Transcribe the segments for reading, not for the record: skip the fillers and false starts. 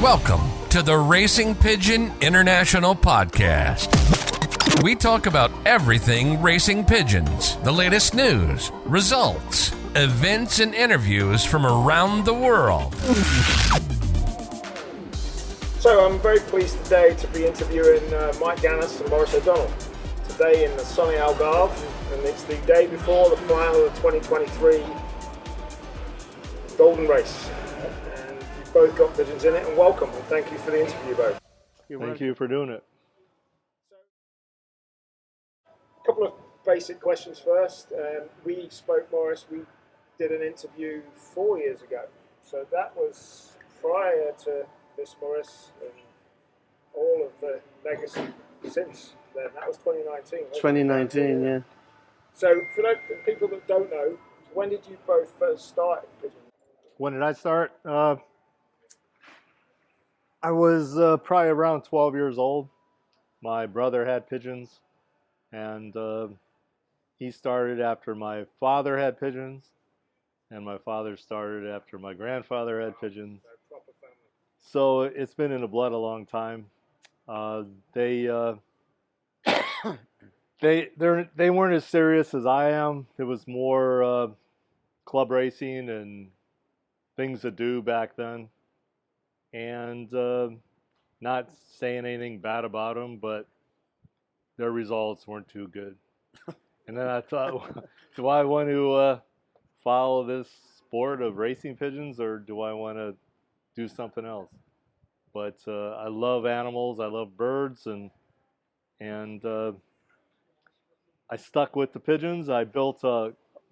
Welcome to the Racing Pigeon International Podcast. We talk about everything racing pigeons, the latest news, results, events, and interviews from around the world. So I'm very pleased today to be interviewing Mike Ganus and Maurice O'Donnell. Today in the sunny Algarve, and it's the day before the final of the 2023 Golden Race. And you've both got pigeons in it, and welcome, and thank you for the interview both. Thank you for doing it. A couple of basic questions first. We spoke, Maurice, we did an interview 4 years ago. So that was prior to this, Maurice, and all of the legacy since then. That was 2019. 2019, yeah. So for people that don't know, when did you both first start pigeons? When did I start? I was probably around 12 years old. My brother had pigeons, and he started after my father had pigeons, and my father started after my grandfather had pigeons. Proper family. So it's been in the blood a long time. They weren't as serious as I am. It was more club racing and things to do back then, and not saying anything bad about them, but their results weren't too good. And then I thought, do I want to follow this sport of racing pigeons, or do I want to do something else? But I love animals, I love birds, and I stuck with the pigeons. I built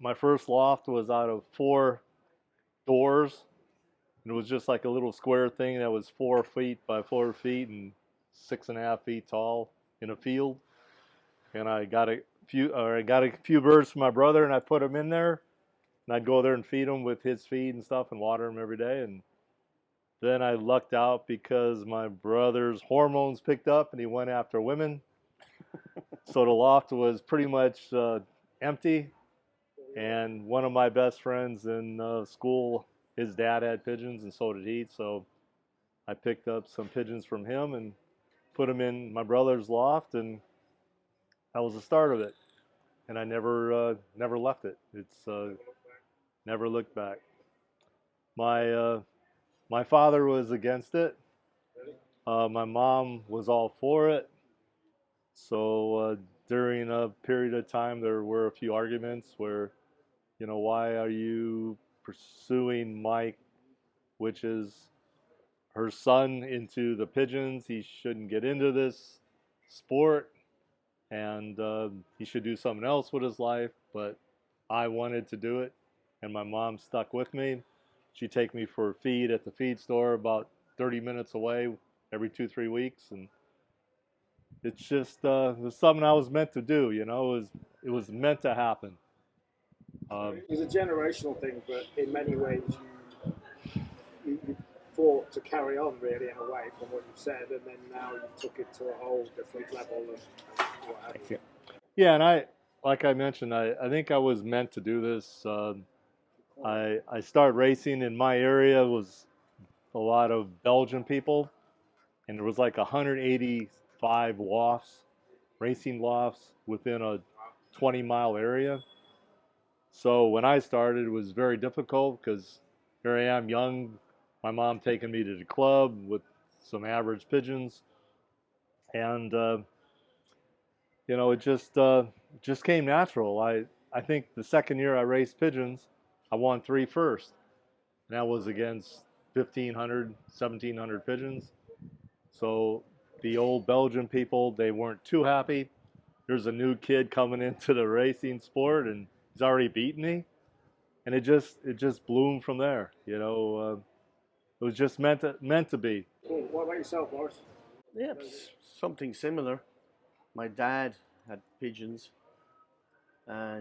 my first loft was out of 4 doors. It was just like a little square thing that was 4 feet by 4 feet and 6.5 feet tall in a field. And I got a few birds from my brother, and I put them in there. And I'd go there and feed them with his feed and stuff, and water them every day. And then I lucked out because my brother's hormones picked up, and he went after women. So the loft was pretty much empty. And one of my best friends in school, his dad had pigeons, and so did he. So I picked up some pigeons from him and put them in my brother's loft, and that was the start of it. And I never left it. It's never looked back. My father was against it. My mom was all for it. So during a period of time, there were a few arguments where, why are you pursuing Mike, which is her son, into the pigeons? He shouldn't get into this sport, and he should do something else with his life. But I wanted to do it, and my mom stuck with me. She'd take me for a feed at the feed store about 30 minutes away every 2-3 weeks, and it's just it was something I was meant to do. It was meant to happen. It was a generational thing, but in many ways you fought to carry on, really, in a way, from what you've said, and then now you took it to a whole different level of what have you. Yeah, and like I mentioned, I think I was meant to do this. I started racing in my area. Was a lot of Belgian people, and there was like 185 racing lofts within a 20-mile area. So when I started, it was very difficult because here I am, young, my mom taking me to the club with some average pigeons, and it just came natural. I think the second year I raced pigeons, I won 3 first, and that was against 1,500, 1,700 pigeons. So the old Belgian people, they weren't too happy. There's a new kid coming into the racing sport, and he's already beaten me, and it just bloomed from there. It was just meant to be. Cool. What about yourself, Maurice? Yeah, something similar. My dad had pigeons.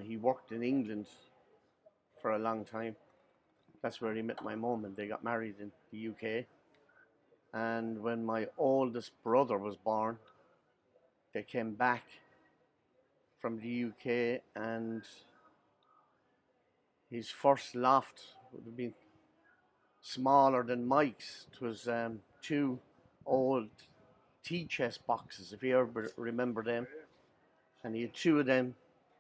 He worked in England for a long time. That's where he met my mum, and they got married in the UK. And when my oldest brother was born, they came back from the UK, and his first loft would have been smaller than Mike's. It was 2 old tea chest boxes, if you ever remember them. And he had 2 of them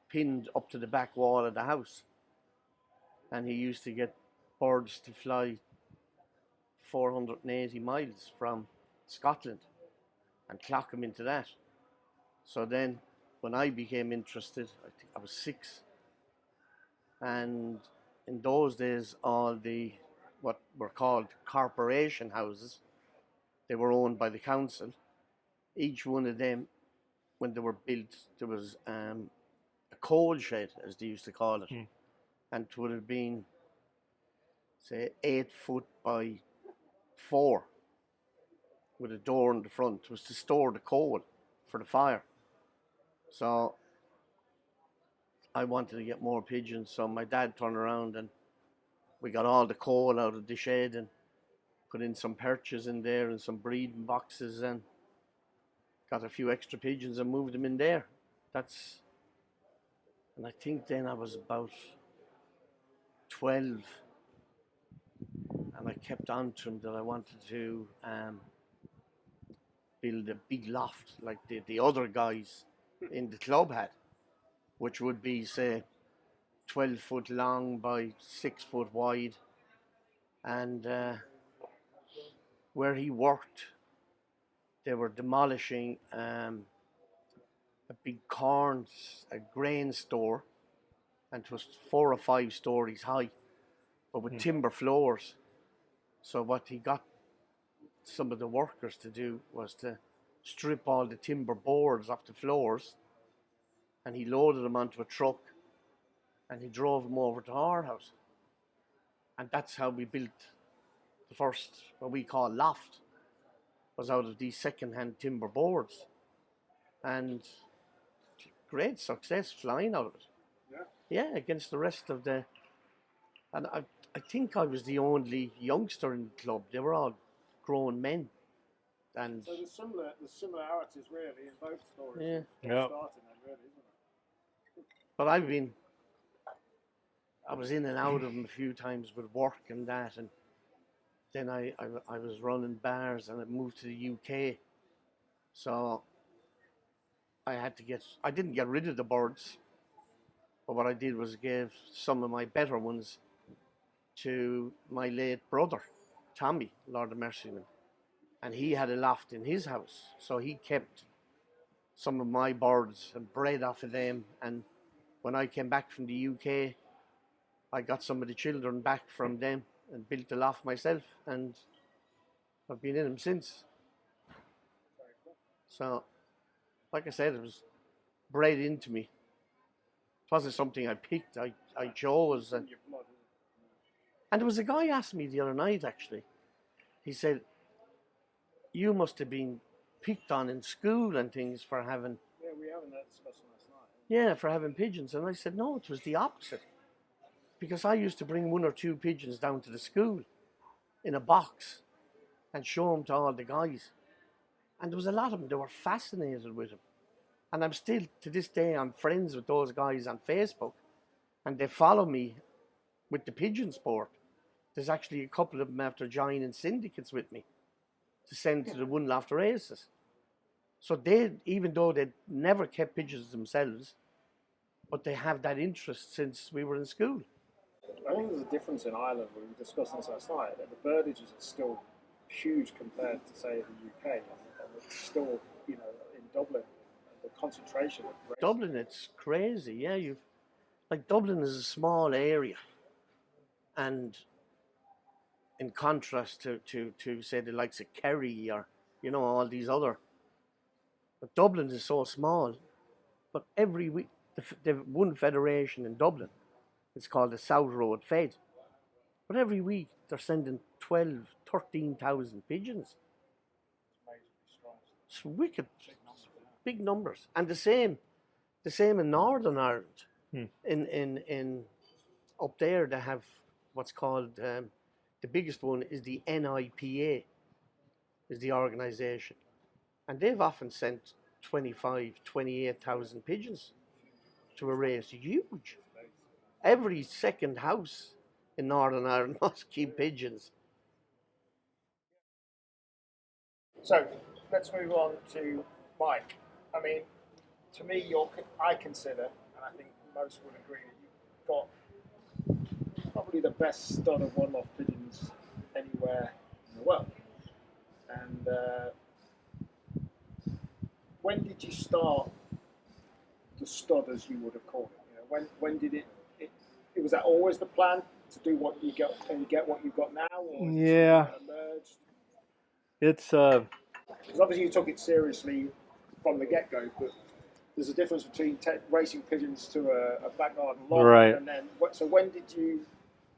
pinned up to the back wall of the house. And he used to get birds to fly 480 miles from Scotland and clock them into that. So then when I became interested, I think I was 6. And in those days, all the what were called corporation houses, they were owned by the council. Each one of them, when they were built, there was a coal shed, as they used to call it. And it would have been, say, 8 foot by 4 with a door in the front. It was to store the coal for the fire. So I wanted to get more pigeons, so my dad turned around and we got all the coal out of the shed and put in some perches in there and some breeding boxes and got a few extra pigeons and moved them in there. And I think then I was about 12 and I kept on to him that I wanted to build a big loft like the other guys in the club had, which would be, say, 12 foot long by 6 foot wide. And where he worked, they were demolishing a big a grain store, and it was 4 or 5 stories high, but with timber floors. So what he got some of the workers to do was to strip all the timber boards off the floors, and he loaded them onto a truck and he drove them over to our house. And that's how we built the first, what we call loft, was out of these second-hand timber boards. And great success flying out of it. Yeah, against the rest of the... And I think I was the only youngster in the club. They were all grown men. And so the similarities really in both stories. Yeah. Starting then, really, isn't it? But I was in and out of them a few times with work and that, and then I was running bars and I moved to the UK. So I didn't get rid of the birds, but what I did was gave some of my better ones to my late brother, Tommy, Lord of Mercy. And he had a loft in his house, so he kept some of my birds and bred off of them. And when I came back from the UK, I got some of the children back from them and built the loft myself, and I've been in them since. So, like I said, it was bred into me. It wasn't something I picked, I chose. And there was a guy asked me the other night, actually. He said, "You must have been picked on in school and things for having..." Yeah, we haven't that discussion last night. Yeah, for having pigeons. And I said, no, it was the opposite. Because I used to bring 1 or 2 pigeons down to the school in a box and show them to all the guys. And there was a lot of them, they were fascinated with them. And I'm still, to this day, I'm friends with those guys on Facebook. And they follow me with the pigeon sport. There's actually a couple of them after joining syndicates with me to send to the One Loft races. So they, even though they never kept pigeons themselves, but they have that interest since we were in school. I think there's a difference in Ireland. We were discussing this last night, that the birdages are still huge compared to, say, the UK. And it's still, in Dublin, the concentration of races. Dublin, it's crazy. Yeah, Dublin is a small area, and in contrast to say the likes of Kerry or all these other. But Dublin is so small. But every week, they've one federation in Dublin. It's called the South Road Fed. But every week they're sending 13,000 pigeons. It's wicked, big numbers. And the same in Northern Ireland. In up there they have what's called the biggest one is the NIPA, is the organisation, and they've often sent 28,000 pigeons to a race. Huge. Every second house in Northern Ireland must keep pigeons. So let's move on to Mike. I mean, to me, I consider, and I think most would agree, that you've got probably the best stud of One Loft pigeons anywhere in the world. And when did you start the stud, as you would have called it? You know, when did it was that always the plan to do what you get and get what you've got now, or Yeah, emerged? it's Because obviously you took it seriously from the get-go, but there's a difference between racing pigeons to a back garden loft, right. and then so when did you?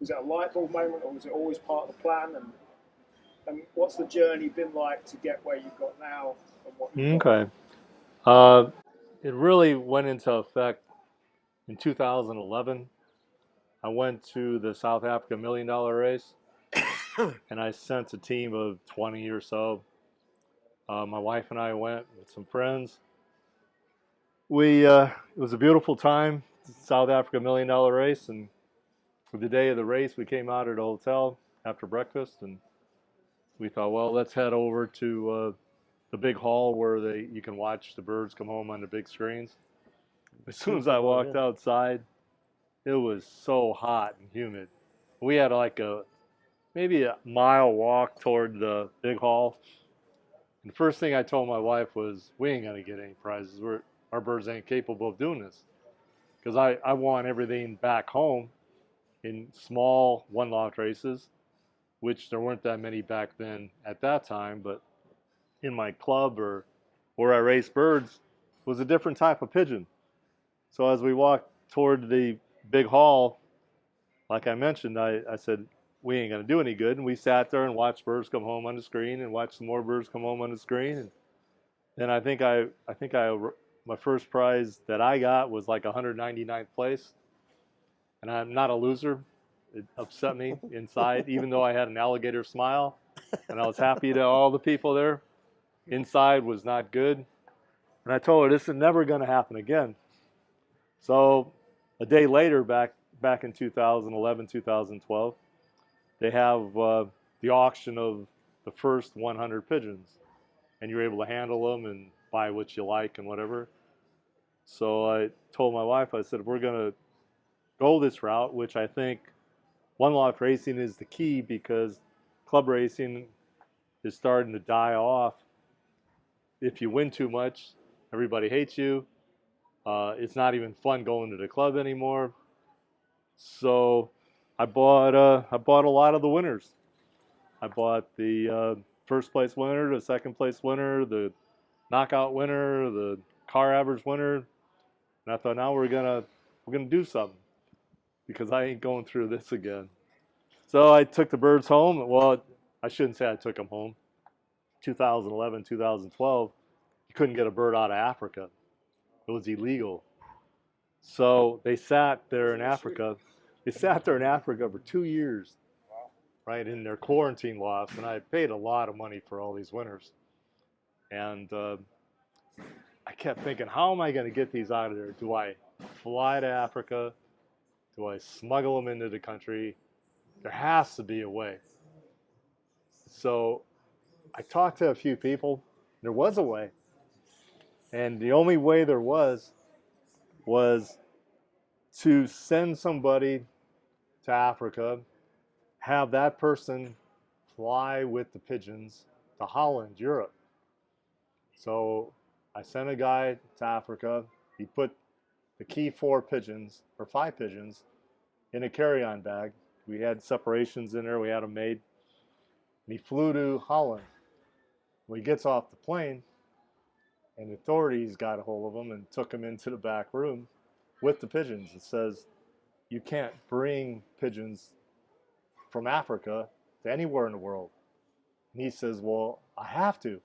Was it a light bulb moment, or was it always part of the plan? And what's the journey been like to get where you've got now and what you've got? Okay. It really went into effect in 2011. I went to the South Africa $1 Million Race, and I sent a team of 20 or so. My wife and I went with some friends. It was a beautiful time, South Africa $1 Million Race, and for the day of the race, we came out at a hotel after breakfast, and we thought, well, let's head over to the big hall where you can watch the birds come home on the big screens. As soon as I walked outside, it was so hot and humid. We had like maybe a mile walk toward the big hall. And the first thing I told my wife was, we ain't gonna get any prizes. Our birds ain't capable of doing this. Because I want everything back home in small one loft races, which there weren't that many back then at that time, but in my club or where I raced birds was a different type of pigeon. So as we walked toward the big hall, like I mentioned, I said, we ain't gonna do any good. And we sat there and watched birds come home on the screen and watched some more birds come home on the screen. And then I think my first prize that I got was like 199th place. And I'm not a loser. It upset me inside, even though I had an alligator smile and I was happy to all the people there. Inside was not good. And I told her, this is never going to happen again. So a day later, back in 2011, 2012, they have the auction of the first 100 pigeons. And you're able to handle them and buy what you like and whatever. So I told my wife, I said, if we're going to go this route, which I think One Loft racing is the key, because club racing is starting to die off. If you win too much, everybody hates you. It's not even fun going to the club anymore. So I bought a lot of the winners. I bought the first place winner, the second place winner, the knockout winner, the car average winner. And I thought, now we're gonna do something, because I ain't going through this again. So I took the birds home. Well, I shouldn't say I took them home. 2011, 2012, you couldn't get a bird out of Africa. It was illegal. So they sat there in Africa. They sat there in Africa for 2 years, right, in their quarantine lofts. And I paid a lot of money for all these winners. And I kept thinking, how am I going to get these out of there? Do I fly to Africa? Do I smuggle them into the country? There has to be a way. So I talked to a few people. There was a way. And the only way there was to send somebody to Africa, have that person fly with the pigeons to Holland, Europe. So I sent a guy to Africa. He put the key 5 pigeons in a carry-on bag. We had separations in there. We had them made. And he flew to Holland. When he gets off the plane, and the authorities got a hold of him and took him into the back room with the pigeons. It says, you can't bring pigeons from Africa to anywhere in the world. And he says, well, I have to.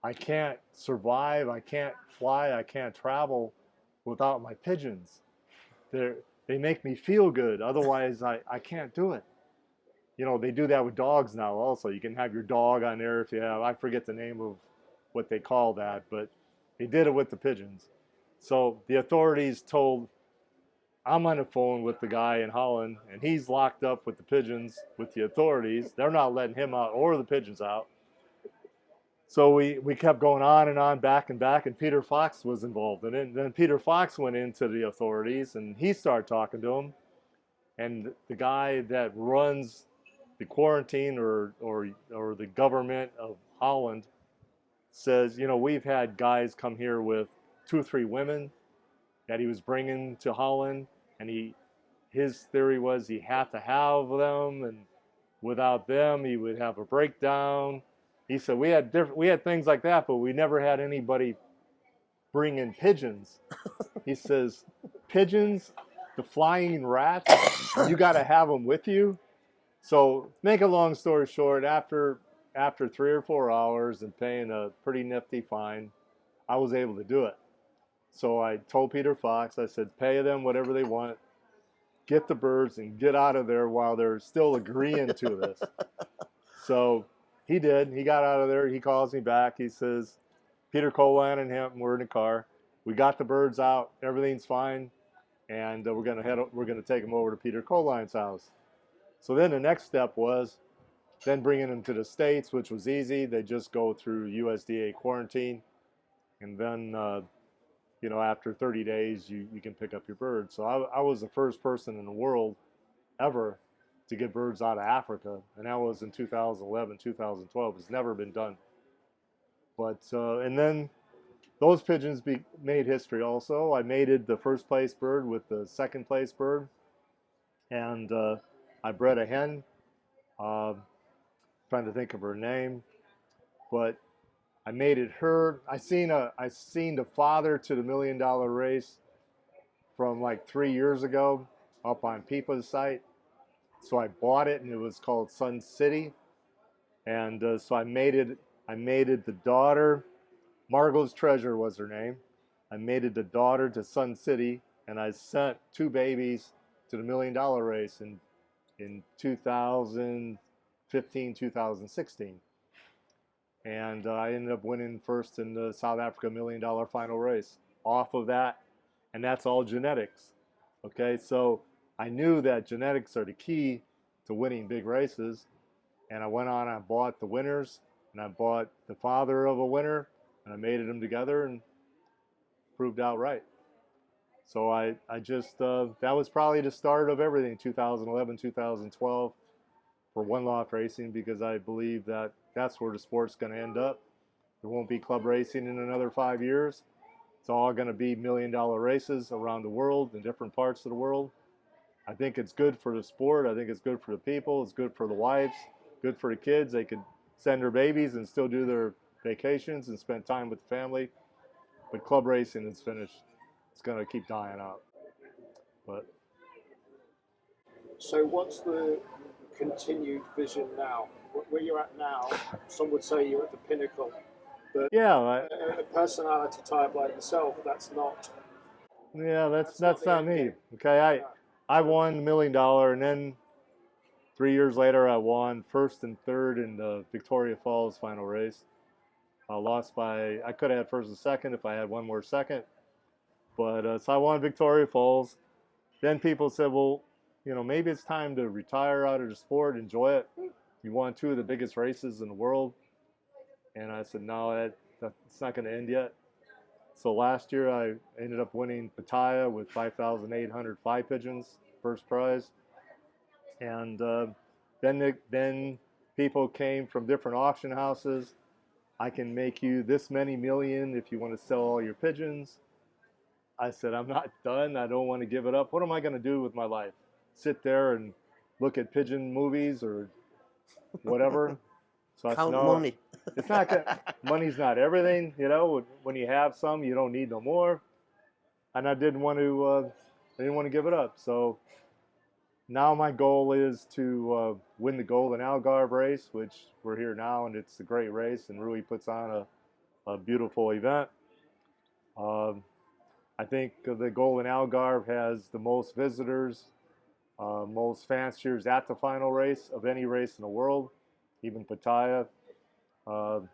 I can't survive. I can't fly. I can't travel without my pigeons. They make me feel good. Otherwise, I can't do it. You know, they do that with dogs now also. You can have your dog on there if you have, I forget the name of what they call that, but they did it with the pigeons. So the authorities told, I'm on the phone with the guy in Holland, and he's locked up with the pigeons with the authorities. They're not letting him out or the pigeons out. So we kept going on and on, back and back, and Peter Fox was involved in it. And then Peter Fox went into the authorities, and he started talking to them. And the guy that runs the quarantine or the government of Holland says, you know, we've had guys come here with 2 or 3 women that he was bringing to Holland, and his theory was he had to have them, and without them he would have a breakdown. He said we had things like that, but we never had anybody bring in pigeons. He says pigeons, the flying rats, you got to have them with you. So make a long story short, after 3 or 4 hours and paying a pretty nifty fine, I was able to do it. So I told Peter Fox, I said, pay them whatever they want, get the birds and get out of there while they're still agreeing to this. So he did. He got out of there. He calls me back. He says, Peter Colan and him, we're in the car. We got the birds out. Everything's fine. And we're going to take them over to Peter Colan's house. So then the next step was then bringing them to the States, which was easy. They just go through USDA quarantine. And then, you know, after 30 days, you can pick up your birds. So I was the first person in the world ever to get birds out of Africa. And that was in 2011, 2012. It's never been done. But, and then those pigeons made history also. I mated the first place bird with the second place bird. And I bred a hen. Trying to think of her name. But I mated her. I seen the father to the $1 Million Race from like 3 years ago up on Pipa's site. So I bought it, and it was called Sun City. And so I mated the daughter. Margot's Treasure was her name. I mated the daughter to Sun City, and I sent 2 babies to the $1 Million Race in 2015, 2016. And I ended up winning first in the South Africa $1 Million final race off of that. And that's all genetics. Okay, so I knew that genetics are the key to winning big races. And I went on, I bought the winners, and I bought the father of a winner, and I mated them together and proved out right. So I just, that was probably the start of everything, 2011, 2012 for One Loft Racing, because I believe that that's where the sport's going to end up. There won't be club racing in another 5 years. It's all going to be $1 Million races around the world in different parts of the world. I think it's good for the sport. I think it's good for the people. It's good for the wives, good for the kids. They could send their babies and still do their vacations and spend time with the family. But club racing is finished. It's going to keep dying out. But So what's the continued vision now? Where you're at now, some would say you're at the pinnacle. But yeah, a personality type like yourself, that's not me. Okay, I won $1 Million, and then 3 years later I won first and third in the Victoria Falls final race. I could have had first and second if I had one more second. But so I won Victoria Falls. Then people said, well, you know, maybe it's time to retire out of the sport, enjoy it. You won 2 of the biggest races in the world. And I said, no, it's not going to end yet. So last year I ended up winning Pattaya with 5,800 fly pigeons, first prize. And then people came from different auction houses. I can make you this many million if you want to sell all your pigeons. I said, I'm not done. I don't want to give it up. What am I going to do with my life? Sit there and look at pigeon movies or whatever? So I Count said, no, money. It's not good. Money's not everything, you know. When you have some, you don't need no more. And I didn't want to give it up. So now my goal is to win the Golden Algarve race, which we're here now, and it's a great race, and Rui puts on a beautiful event. I think the Golden Algarve has the most visitors, most fanciers at the final race of any race in the world, even Pattaya. So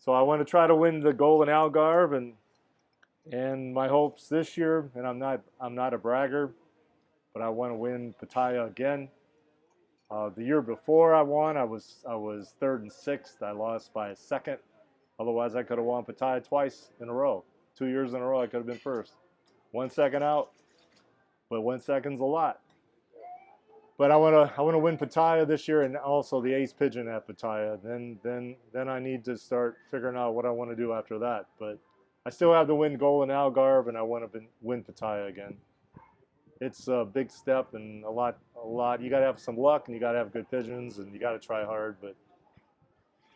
I want to try to win the Golden Algarve, and my hopes this year, and I'm not a bragger, but I want to win Pattaya again. The year before I won, I was third and sixth. I lost by a second Otherwise, I could have won Pattaya twice in a row. 2 years in a row, I could have been first. 1 second out, but 1 second's a lot. But I wanna win Pattaya this year, and also the Ace Pigeon at Pattaya. Then I need to start figuring out what I want to do after that. But I still have the win goal in Algarve, and I want to win Pattaya again. It's a big step and a lot. You got to have some luck, and you got to have good pigeons, and you got to try hard. But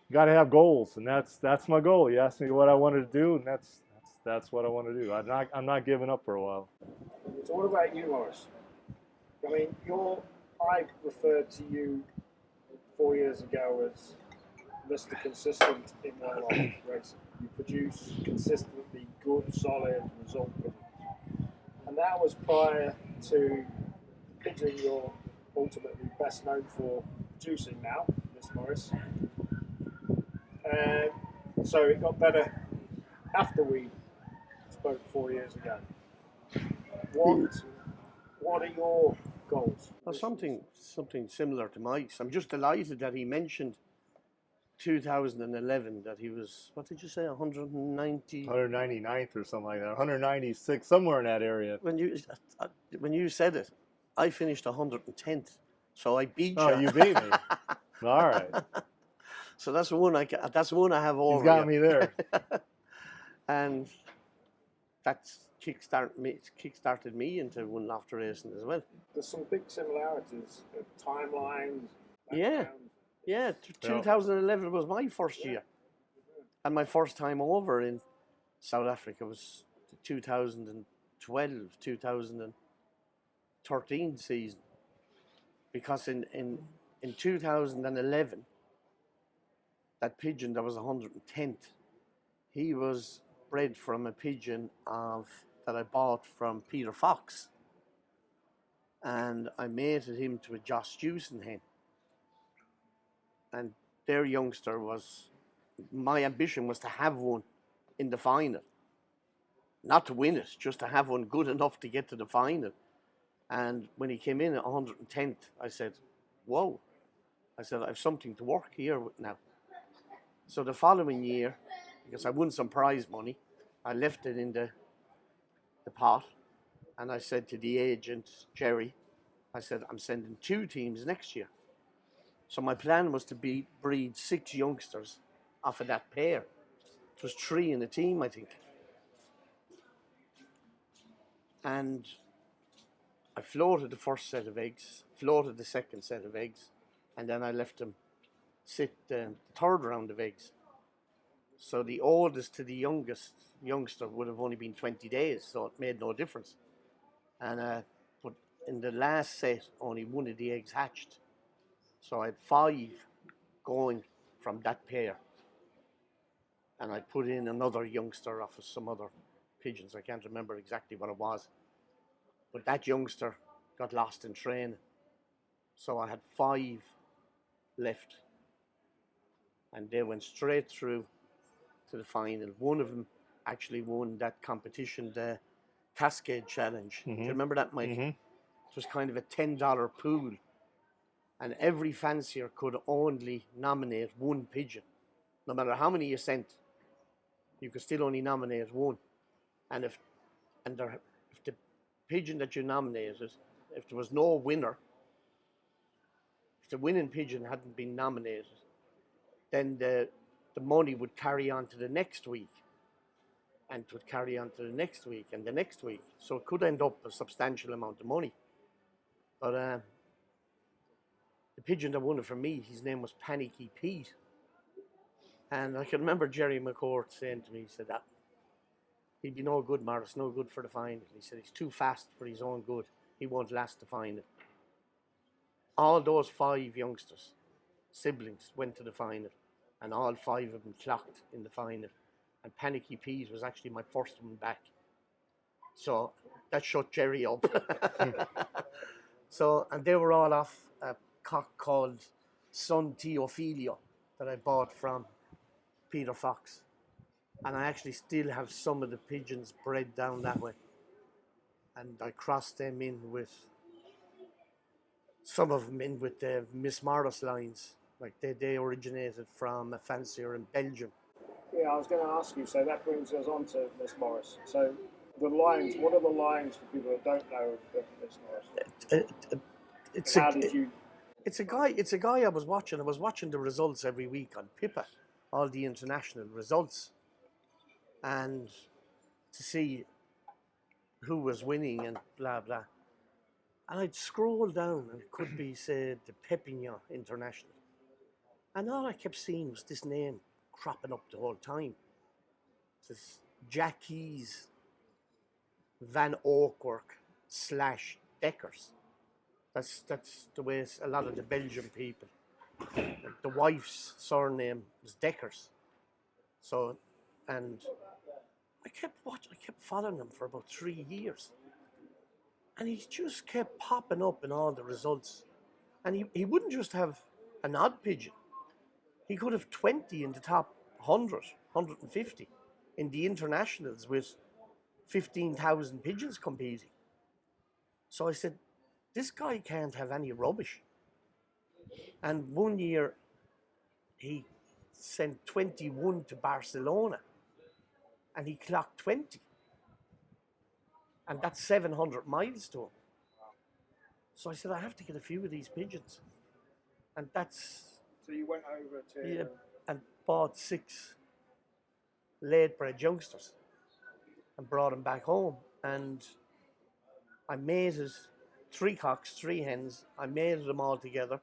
you got to have goals, and that's my goal. You asked me what I wanted to do, and that's what I want to do. I'm not giving up for a while. So what about you, Maurice? I mean, I referred to you 4 years ago as Mr. Consistent in One Loft Racing. You produce consistently good, solid result pigeons. And that was prior to the pigeon you're ultimately best known for producing now, Miss Maurice. So it got better after we spoke 4 years ago. What are your goals? Well, something similar to Mike's. I'm just delighted that he mentioned 2011, that he was, what did you say, 199th or something like that, 196, somewhere in that area. When you said it, I finished 110th, so I beat you. Oh, you beat me. All right. So that's one I have over. He's got me there. And that's kickstarted me into One Loft Racing as well. There's some big similarities, timelines. Yeah. 2011 was my first year, and my first time over in South Africa was the 2012, 2013 season. Because in 2011, that pigeon that was 110th, he was bred from a pigeon that I bought from Peter Fox, and I mated him to a Joss Jewson hen. And their youngster my ambition was to have one in the final. Not to win it, just to have one good enough to get to the final. And when he came in at 110th, I said, whoa. I said, I have something to work here with now. So the following year, because I won some prize money, I left it in the pot. And I said to the agent, Jerry, I said, I'm sending 2 teams next year. So my plan was to breed 6 youngsters off of that pair. It was 3 in a team, I think. And I floated the first set of eggs, floated the second set of eggs, and then I left them sit the third round of eggs. So the oldest to the youngest youngster would have only been 20 days, so it made no difference. And but in the last set, only one of the eggs hatched. So I had 5 going from that pair. And I put in another youngster off of some other pigeons. I can't remember exactly what it was. But that youngster got lost in training. So I had 5 left. And they went straight through to the final. One of them actually won that competition, the Cascade Challenge. Do you remember that, Mike? It was kind of a $10 pool. And every fancier could only nominate 1 pigeon. No matter how many you sent, you could still only nominate 1. And if the pigeon that you nominated, if there was no winner, if the winning pigeon hadn't been nominated, then the money would carry on to the next week, and it would carry on to the next week and the next week. So it could end up a substantial amount of money. But the pigeon that won it for me, his name was Panicky Pete. And I can remember Jerry McCourt saying to me, he said, he'd be no good, Maurice, no good for the final. He said, he's too fast for his own good. He won't last the final. All those 5 youngsters, siblings, went to the final. And all 5 of them clocked in the final. And Panicky Pete was actually my first one back. So that shut Jerry up. And they were all off a cock called Son Teofilio that I bought from Peter Fox. And I actually still have some of the pigeons bred down that way. And I crossed them in with, some of them in with the Miss Maurice lines. Like they originated from a fancier in Belgium. Yeah, I was going to ask you, so that brings us on to Miss Morris. So the lines, what are the lines for people that don't know of Miss Morris? How did you... It's a guy I was watching. I was watching the results every week on Pippa, all the international results, and to see who was winning and blah blah. And I'd scroll down and it could be, say, the Pepignan International. And all I kept seeing was this name cropping up the whole time. It's Jacques Van Oorkork / Dekkers. That's the way a lot of the Belgian people. The wife's surname was Dekkers. So, and I kept following him for about 3 years. And he just kept popping up in all the results. And he wouldn't just have an odd pigeon. He could have 20 in the top 100, 150 in the internationals with 15,000 pigeons competing. So I said, this guy can't have any rubbish. And one year he sent 21 to Barcelona and he clocked 20. And that's 700 miles to him. So I said, I have to get a few of these pigeons. And that's... So you went over to... Yeah, and bought 6 late-bred youngsters and brought them back home. And I mated 3 cocks, 3 hens. I mated them all together.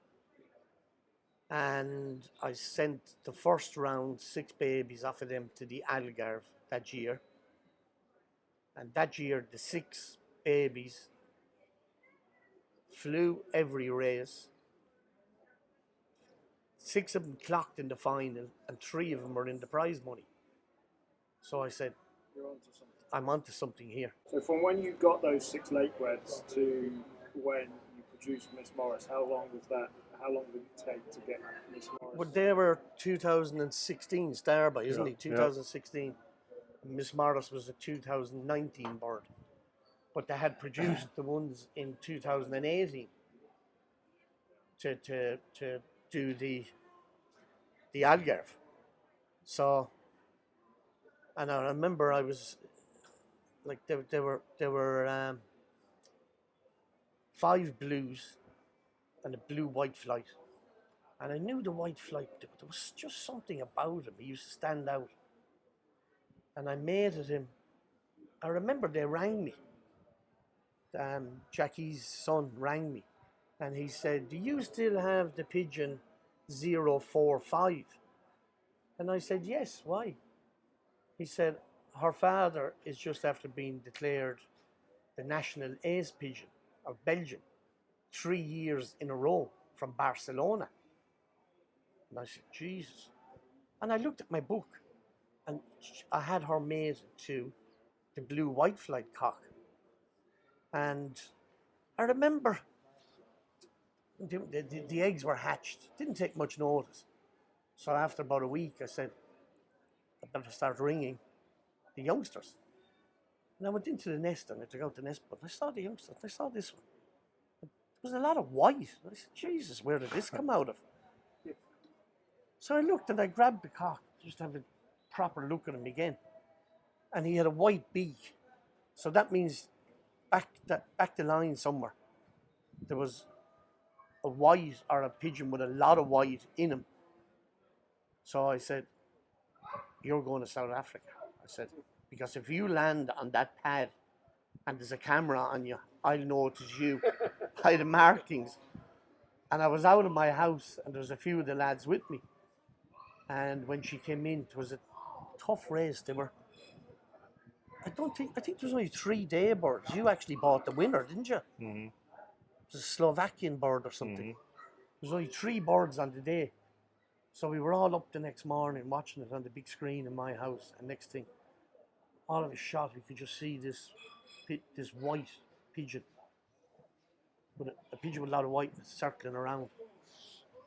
And I sent the first round 6 babies off of them to the Algarve that year. And that year, the 6 babies flew every race. 6 of them clocked in the final, and 3 of them were in the prize money. So I said, You're onto something. I'm onto something here. So from when you got those 6 late breds to when you produced Miss Morris, how long was that? How long did it take to get Miss Morris? Well, they were 2016 Starby, isn't Yeah, he? 2016. Miss Morris was a 2019 bird. But they had produced the ones in 2018 to do the Algarve. So, and I remember I was like there were 5 blues and a blue-white flight, and I knew the white flight. There was just something about him. He used to stand out, and I mated him. I remember they rang me. Jackie's son rang me, and he said, "Do you still have the pigeon 045?" And I said, "Yes, why?" He said, "Her father is just after being declared the national ace pigeon of Belgium 3 years in a row from Barcelona." And I said, "Jesus." And I looked at my book, and I had her mated to the blue-white flight cock. And I remember the eggs were hatched. Didn't take much notice. So after about a week, I said, I better start ringing the youngsters. And I went into the nest and I took out the nest, but I saw the youngsters. I saw this one. There was a lot of white. I said, Jesus, where did this come out of? So I looked and I grabbed the cock, just to have a proper look at him again. And he had a white beak. So that means back the line somewhere, there was a white or a pigeon with a lot of white in him. So I said, "You're going to South Africa." I said, "Because if you land on that pad and there's a camera on you, I'll know it is you by the markings." And I was out of my house and there was a few of the lads with me. And when she came in, it was a tough race. They were, I think there was only 3 day birds. You actually bought the winner, didn't you? Mm-hmm. It was a Slovakian bird or something. There was only 3 birds on the day. So we were all up the next morning watching it on the big screen in my house. And next thing, all of a shot, we could just see this white pigeon. With a pigeon with a lot of white circling around.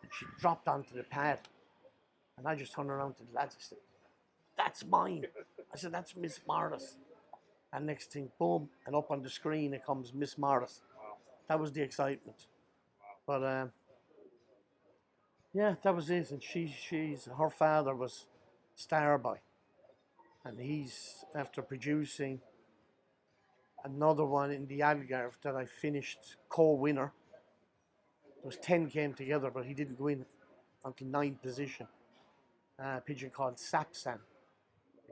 And she dropped onto the pad. And I just turned around to the lads and said, "That's mine." I said, "That's Miss Morris." And next thing, boom, and up on the screen it comes Miss Morris. Wow. That was the excitement. But yeah, that was it. And her father was Starby. And he's after producing another one in the Algarve that I finished co-winner. There was 10 came together, but he didn't go in until 9th position. A pigeon called Sapsan.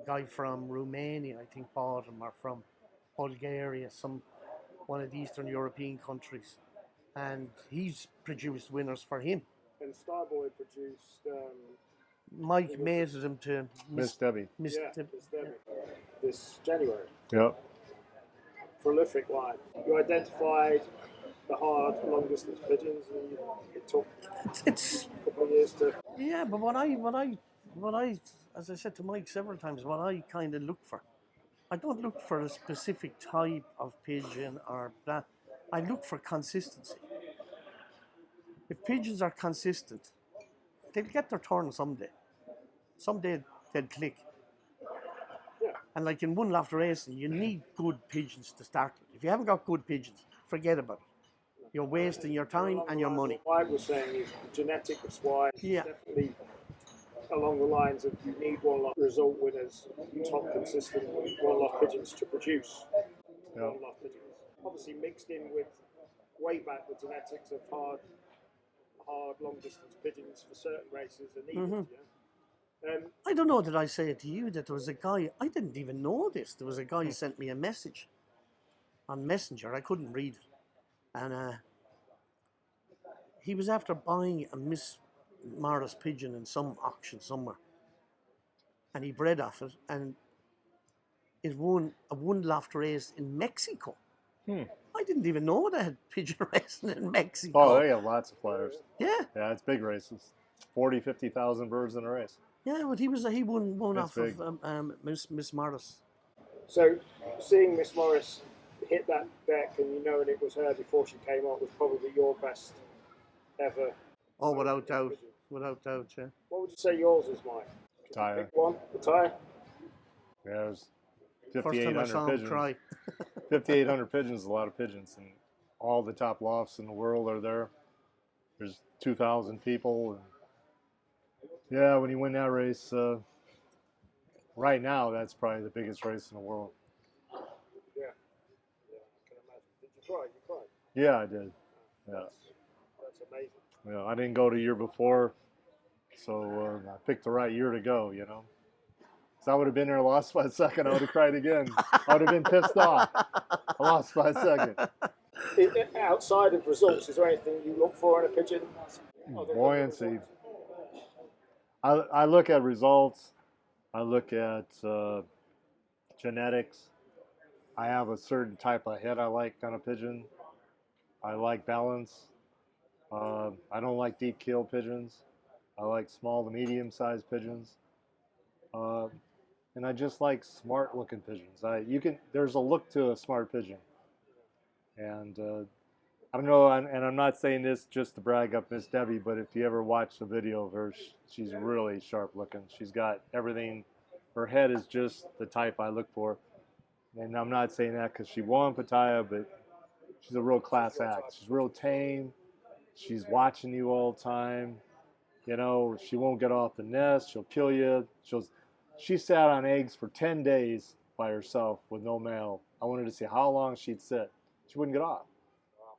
A guy from Romania, I think, bought him, or from Bulgaria, one of the Eastern European countries. And he's produced winners for him. And Starboy produced Mike mated him to Miss Debbie. Miss Debbie this January. Yep. Prolific line. You identified the hard long distance pigeons, and it took It's a couple of years to. yeah, but what I, as I said to Mike several times, what I kind of look for, I don't look for a specific type of pigeon or that. I look for consistency. If pigeons are consistent, they'll get their turn someday. Someday they'll click. Yeah. And like in One Loft Racing, you need good pigeons to start with. If you haven't got good pigeons, forget about it. You're wasting your time and your money. What I was saying is the genetic of swine is Yeah. definitely along the lines of you need one lot result winners, top consistent one lot pigeons to produce Yeah. one lot pigeons. Obviously mixed in with way back the genetics of hard long distance pigeons for certain races are needed. Yeah? I don't know, did I say it to you that there was a guy, I didn't even know this. There was a guy who sent me a message on Messenger. I couldn't read it. And he was after buying a Miss Maurice pigeon in some auction somewhere. And he bred off it, and it won a One Loft Race in Mexico. I didn't even know they had pigeon racing in Mexico. Oh, they have lots of flyers. Yeah, Yeah, it's big races. 40, 50,000 birds in a race. yeah, but he won That's off of Miss Maurice. So seeing Miss Morris hit that deck and you knowing it was her before she came up was probably your best ever. Oh, without doubt, yeah. What would you say yours is, Mike? Tire. Pick one, the tire. Yeah, there's First time I 5,800 saw him pigeons. try. 5,800 pigeons is a lot of pigeons, and all the top lofts in the world are there. There's 2,000 people. And yeah, when you win that race, right now, that's probably the biggest race in the world. Yeah, I can imagine. Did you try? You cried. Yeah, I did. Yeah. That's amazing. Yeah, I didn't go the year before, so I picked the right year to go, you know. So I would have been there, lost by a second, I would have cried again. I would have been pissed off. I lost by a second. Outside of results, is there anything you look for in a pigeon? Other than Buoyancy. results? I look at results. I look at genetics. I have a certain type of head I like on a pigeon. I like balance. I don't like deep keel pigeons. I like small to medium sized pigeons. And I just like smart looking pigeons. There's a look to a smart pigeon. And I don't know, and I'm not saying this just to brag up Miss Debbie, but if you ever watch the video of her, she's really sharp looking. She's got everything. Her head is just the type I look for. And I'm not saying that because she won Pattaya, but she's a real class act. She's real tame. She's watching you all the time. You know, she won't get off the nest. She'll kill you. She sat on eggs for 10 days by herself with no male. I wanted to see how long she'd sit. She wouldn't get off.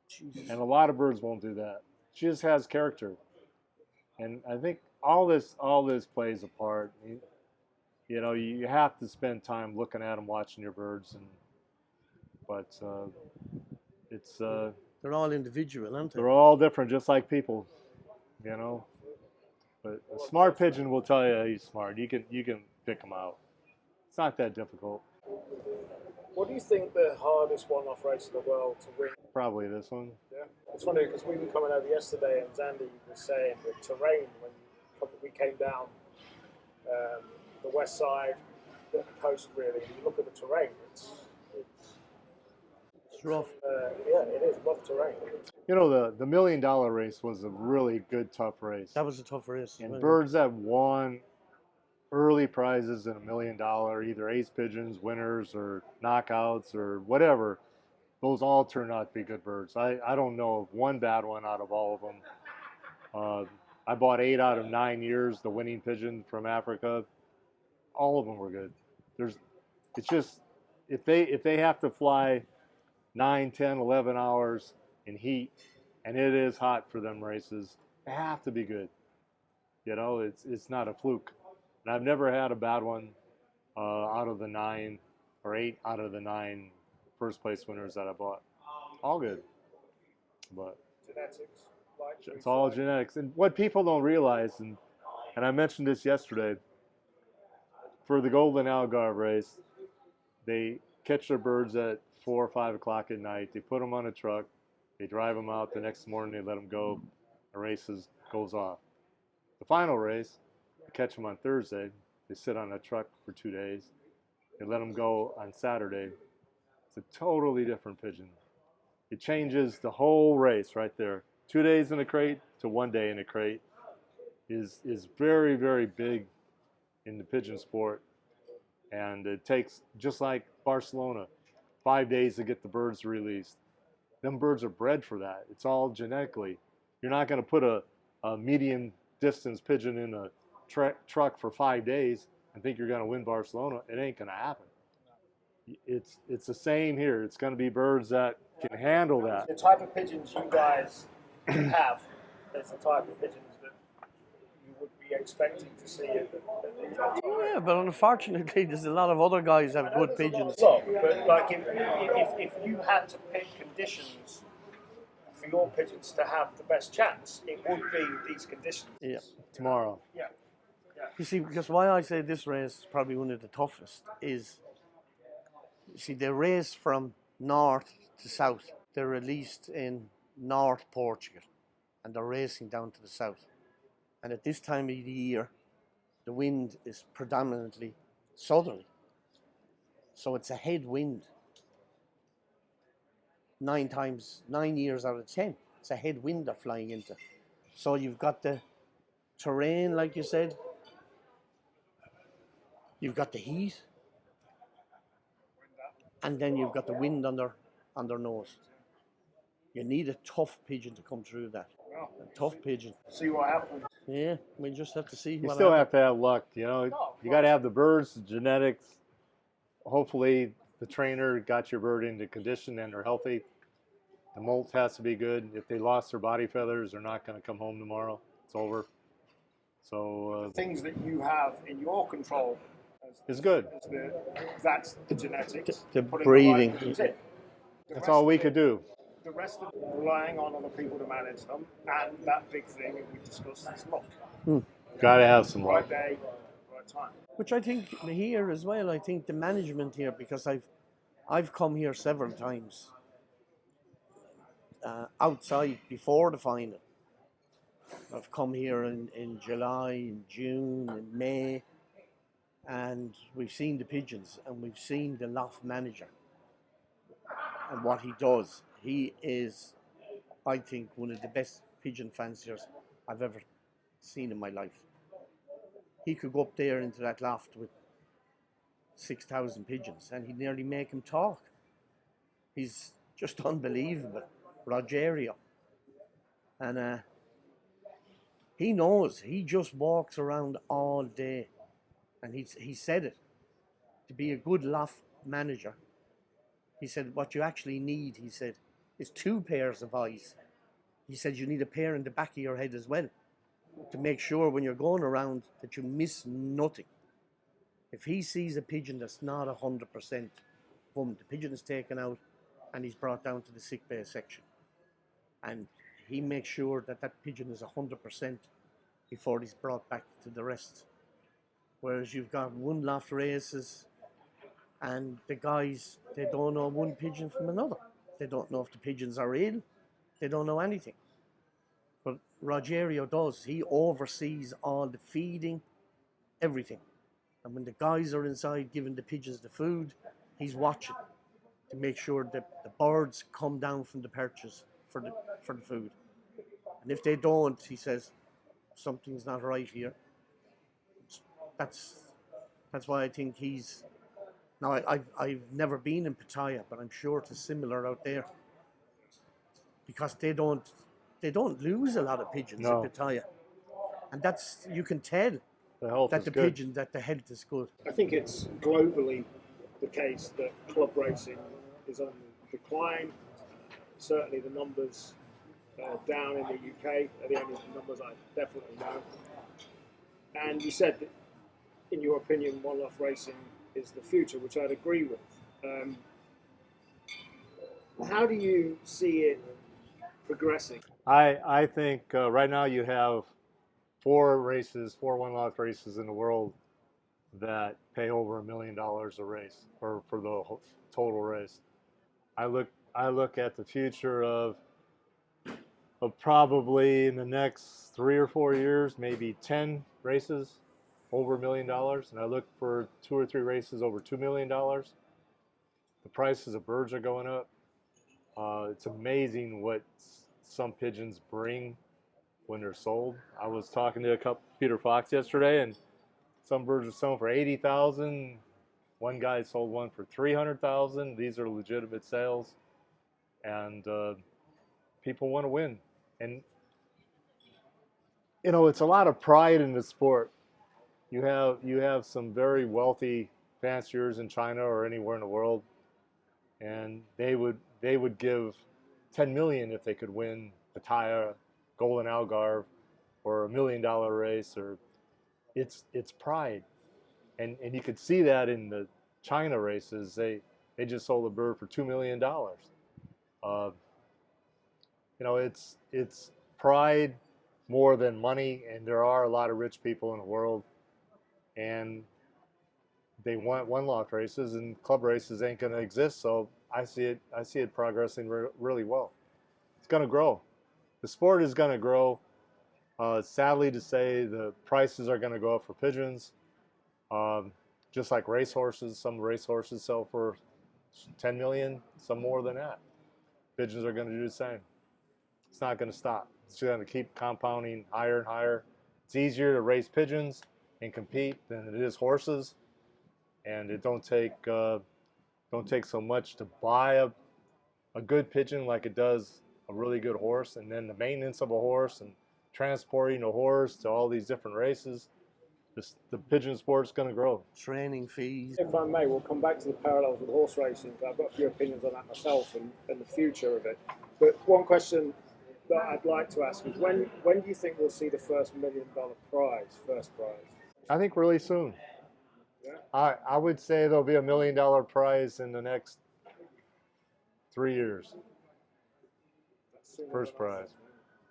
Jesus. And a lot of birds won't do that. She just has character. And I think all this plays a part. You know, you have to spend time looking at them, watching your birds. But it's... They're all individual, aren't they? They're all different, just like people, you know. But a smart pigeon will tell you he's smart. You can pick him out. It's not that difficult. What do you think the hardest one-off race in the world to win? Probably this one. Yeah, it's funny because we were coming over yesterday and Zandy was saying the terrain when we came down the west side, the coast really. You look at the terrain, it's rough. Yeah, it is rough terrain. You know, the $1 million race was a really good, tough race. That was a tough race. And birds that won early prizes in $1 million, either ace pigeons, winners, or knockouts, or whatever, those all turned out to be good birds. I don't know of one bad one out of all of them. I bought 8 out of 9 years, the winning pigeon from Africa. All of them were good. It's just if they have to fly 9, 10, 11 hours in heat, and it is hot for them races, they have to be good. You know, it's not a fluke. And I've never had a bad one out of the 9 or 8 out of the 9 first place winners that I bought. All good. But Genetics. it's all genetics. And what people don't realize, and I mentioned this yesterday, for the Golden Algarve race, they catch their birds at 4 or 5 o'clock at night. They put them on a truck. They drive them out. The next morning, they let them go. The race goes off. The final race, they catch them on Thursday. They sit on a truck for 2 days. They let them go on Saturday. It's a totally different pigeon. It changes the whole race right there. 2 days in a crate to 1 day in a crate is very, very big in the pigeon sport. And it takes, just like Barcelona, 5 days to get the birds released. Them birds are bred for that. It's all genetically. You're not going to put a medium distance pigeon in a truck for 5 days and think you're going to win Barcelona. It ain't going to happen. It's the same here. It's going to be birds that can handle that. The type of pigeons you guys have is the type of pigeons that you would be expecting to see at the event. Yeah, but unfortunately, there's a lot of other guys have good pigeons. Look, but like if you had to pick conditions for your pigeons to have the best chance, it would be these conditions. Yeah. Tomorrow. Yeah. You see, because why I say this race is probably one of the toughest is, you see, they race from north to south. They're released in North Portugal, and they're racing down to the south. And at this time of the year, the wind is predominantly southerly. So it's a headwind. 9 years out of 10, it's a headwind they're flying into. So you've got the terrain, like you said. You've got the heat. And then you've got the wind on their nose. You need a tough pigeon to come through that. A tough pigeon. See what happens. Yeah, we just have to see. You what still happens. have to have luck, you know. You got to have the birds, the genetics. Hopefully, the trainer got your bird into condition and they're healthy. The molt has to be good. If they lost their body feathers, they're not going to come home tomorrow. It's over. So Things that you have in your control it's good. That's the genetics. The Putting breeding. right pigeons in. That's all we could do. The rest of it, relying on other people to manage them, and that big thing that we discussed is luck. Got to have some luck. Right day, right time. Which I think here as well, I think the management here, because I've come here several times outside before the final. I've come here in July, in June, in May, and we've seen the pigeons and we've seen the loft manager and what he does. He is, I think, one of the best pigeon fanciers I've ever seen in my life. He could go up there into that loft with 6,000 pigeons and he'd nearly make them talk. He's just unbelievable. Rogerio. And he knows. He just walks around all day. And he said it. To be a good loft manager, he said, what you actually need, he said, is 2 pairs of eyes. He said you need a pair in the back of your head as well, to make sure when you're going around that you miss nothing. If he sees a pigeon that's not 100%, boom, the pigeon is taken out and he's brought down to the sick bay section. And he makes sure that that pigeon is 100% before he's brought back to the rest. Whereas you've got One Loft races and the guys, they don't know one pigeon from another. They don't know if the pigeons are ill. They don't know anything. But Rogerio does. He oversees all the feeding, everything. And when the guys are inside giving the pigeons the food, he's watching to make sure that the birds come down from the perches for the food. And if they don't, he says, something's not right here. That's why I think he's... Now, I've never been in Pattaya, but I'm sure it's similar out there. Because they don't lose a lot of pigeons in Pattaya. And that's, you can tell. The health that is the good. pigeon, that the health is good. I think it's globally the case that club racing is on the decline. Certainly the numbers down in the UK are the only numbers I definitely know. And you said that, in your opinion, One Loft Racing is the future, which I'd agree with. How do you see it progressing? I think right now you have four One Loft races in the world that pay over $1 million a race, or for the total race. I look at the future of probably in the next 3 or 4 years, maybe 10 races over $1 million, and I look for 2 or 3 races over $2 million. The prices of birds are going up. It's amazing what some pigeons bring when they're sold. I was talking to Peter Fox yesterday, and some birds are selling for $80,000. One guy sold one for $300,000. These are legitimate sales, and people want to win. And you know, it's a lot of pride in the sport. You have some very wealthy fanciers in China or anywhere in the world, and they would give $10 million if they could win the Taya Golden Algarve or $1 million race. Or it's pride, and you could see that in the China races. They just sold a bird for $2 million. You know, it's pride more than money, and there are a lot of rich people in the world, and they want One Loft races, and club races ain't going to exist. So I see it progressing really well. It's going to grow. The sport is going to grow. Sadly to say, the prices are going to go up for pigeons, just like racehorses. Some racehorses sell for $10 million, some more than that. Pigeons are going to do the same. It's not going to stop. It's going to keep compounding higher and higher. It's easier to race pigeons and compete than it is horses, and it don't take so much to buy a good pigeon like it does a really good horse, and then the maintenance of a horse and transporting a horse to all these different races. The pigeon sport's going to grow. Training fees. If I may, we'll come back to the parallels with horse racing. I've got a few opinions on that myself and the future of it. But one question that I'd like to ask is, when do you think we'll see the first $1 million first prize? I think really soon. Yeah. I would say there'll be $1 million prize in the next 3 years. First prize.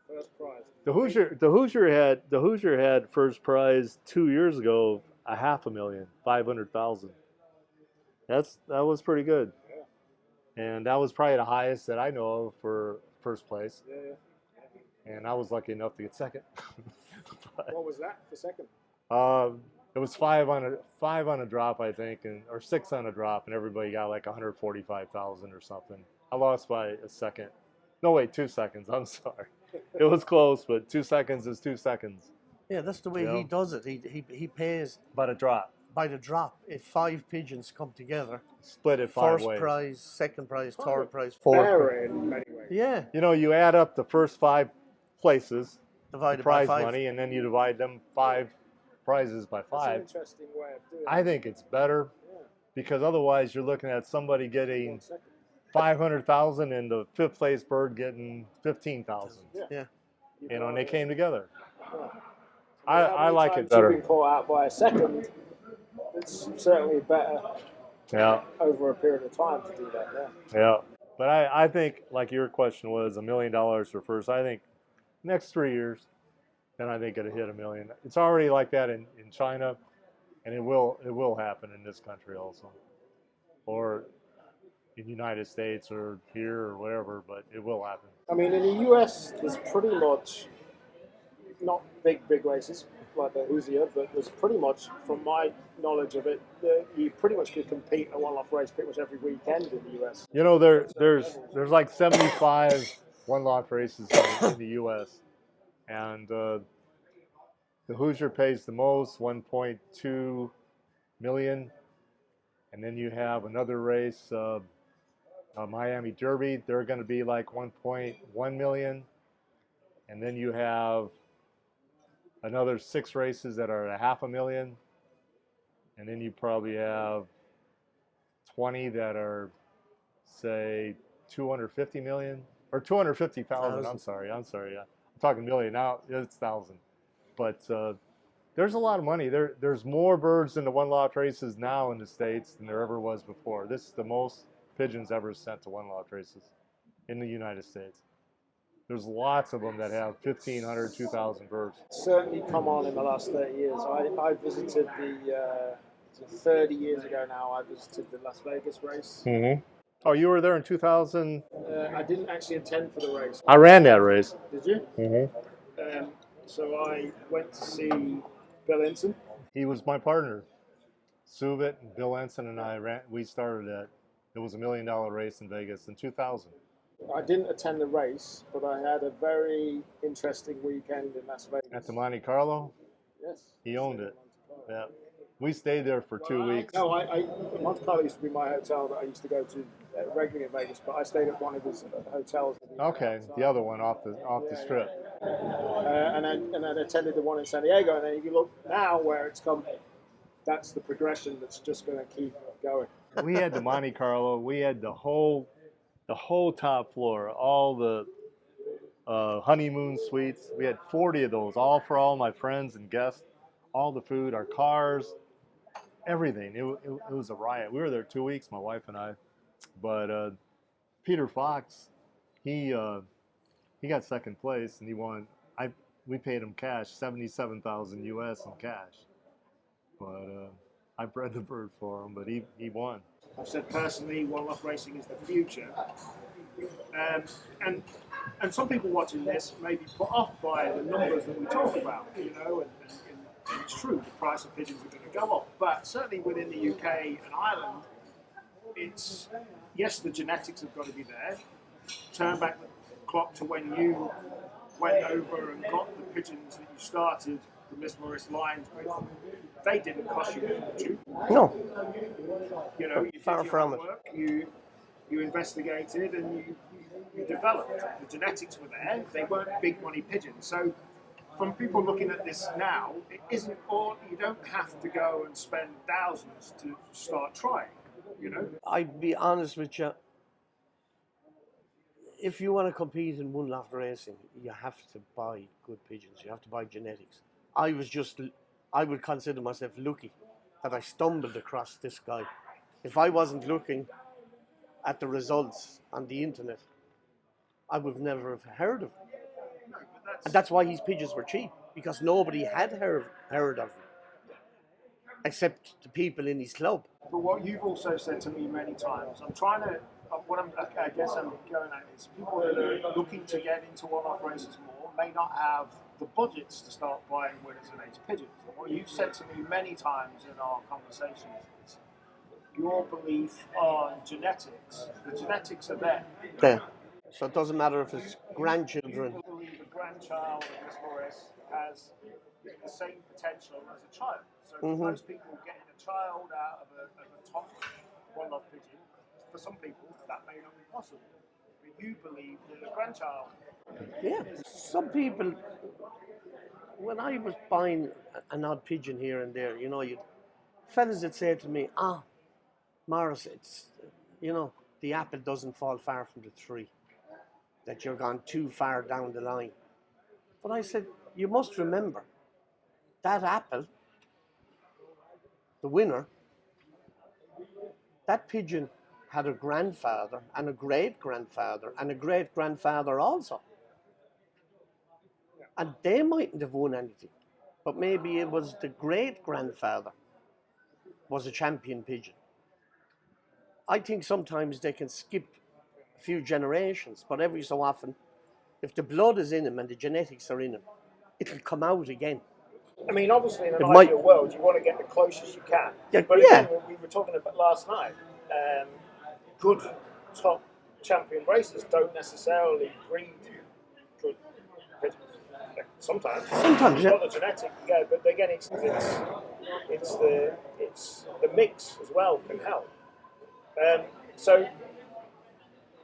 First prize. The Hoosier had first prize 2 years ago, $500,000, 500,000. That was pretty good. Yeah. And that was probably the highest that I know of for first place. Yeah. And I was lucky enough to get second. What was that for second? It was five on a drop, I think, or 6 on a drop, and everybody got like 145,000 or something. I lost by a second. No, wait, 2 seconds. I'm sorry. It was close, but 2 seconds is 2 seconds. Yeah, that's the way he does it. He pays by the drop. By the drop. If 5 pigeons come together, split it 5 ways. First prize, second prize, third prize, fourth prize. In many ways. Yeah. You know, you add up the first 5 places, divided prize by 5. money, and then you divide them 5 prizes by 5. That's an interesting way of doing it. I think it's better because otherwise you're looking at somebody getting 500,000 and the 5th place bird getting 15,000. Yeah. You know, and they came together. Yeah. I like it better. You've been caught out by a second. It's certainly better. Yeah. Over a period of time to do that. Yeah. Yeah. But I think, like your question was, $1 million for first. I think next 3 years, then I think it'll hit $1 million. It's already like that in China, and it will happen in this country also, or in the United States or here or wherever. But it will happen. I mean, in the US, there's pretty much not big races like the Hoosier, but there's pretty much, from my knowledge of it, you pretty much could compete at One Loft Race pretty much every weekend in the US. You know, there's like 75 One Loft races in the US, and the Hoosier pays the most, 1.2 million, and then you have another race, Miami Derby. They're going to be like 1.1 million, and then you have another 6 races that are at $500,000, and then you probably have 20 that are, say, 250 million or 250,000. I'm sorry. Yeah. I'm talking million now. It's thousand, but there's a lot of money. There's more birds in the One Loft races now in the States than there ever was before. This is the most pigeons ever sent to One Loft races in the United States. There's lots of them that have 1,500, 2,000 birds. Certainly come on in the last 30 years. I visited the 30 years ago now. I visited the Las Vegas race. Mm-hmm. Oh, you were there in 2000? I didn't actually attend for the race. I ran that race. Did you? Mm-hmm. So I went to see Bill Ensign. He was my partner. Suvit, Bill Ensign, and I ran. We started it. It was $1 million race in Vegas in 2000. I didn't attend the race, but I had a very interesting weekend in Las Vegas. At the Monte Carlo? Yes. He owned it. Yeah. We stayed there for 2 weeks. No, Monte Carlo used to be my hotel that I used to go to regularly in Vegas, but I stayed at one of his hotels. Okay, the other one off the strip. And then I attended the one in San Diego, and then if you look now where it's come, that's the progression that's just going to keep going. We had the Monte Carlo. We had the whole top floor, all the honeymoon suites. We had 40 of those, all for all my friends and guests. All the food, our cars, everything. It was a riot. We were there 2 weeks, my wife and I. But Peter Fox, he got second place and he won. We paid him cash, $77,000 US in cash. But I bred the bird for him, but he won. I've said personally, One Loft Racing is the future. And some people watching this may be put off by the numbers that we talk about, and it's true, the price of pigeons are going to go up. But certainly within the UK and Ireland, it's, yes, the genetics have got to be there. Turn back the clock to when you went over and got the pigeons that you started the Miss Maurice lines with. They didn't cost you a fortune. No. You know, you Far did from your work, you investigated and you developed. The genetics were there. They weren't big money pigeons. So from people looking at this now, it isn't all, you don't have to go and spend thousands to start trying, you know? I'd be honest with you. If you want to compete in One Loft Racing, you have to buy good pigeons. You have to buy genetics. I would consider myself lucky that I stumbled across this guy. If I wasn't looking at the results on the internet, I would never have heard of him. And that's why his pigeons were cheap, because nobody had heard of them, except the people in his club. But what you've also said to me many times, I guess I'm going at is people that are looking to get into One Loft races more may not have the budgets to start buying winners and ace pigeons. And what you've said to me many times in our conversations is your belief on genetics. The genetics are there. There. So it doesn't matter if it's grandchildren. People believe a grandchild of Miss Maurice has the same potential as a child. So for most people, getting a child out of a top One Loft pigeon, for some people, that may not be possible. But you believe that a grandchild. Yeah. Some people, when I was buying an odd pigeon here and there, fellas would say to me, Maurice, it's, the apple doesn't fall far from the tree, that you're gone too far down the line. But I said, you must remember, that apple, the winner, that pigeon had a grandfather and a great-grandfather and a great-grandfather also. And they mightn't have won anything, but maybe it was the great-grandfather was a champion pigeon. I think sometimes they can skip a few generations, but every so often, if the blood is in him and the genetics are in him, it'll come out again. I mean, obviously, in an ideal world, you want to get the closest you can. Yeah, but again, we were talking about last night, good top champion racers don't necessarily breed good pigeons. Sometimes, yeah. Not the genetic, yeah, but again, it's the mix as well can help. So,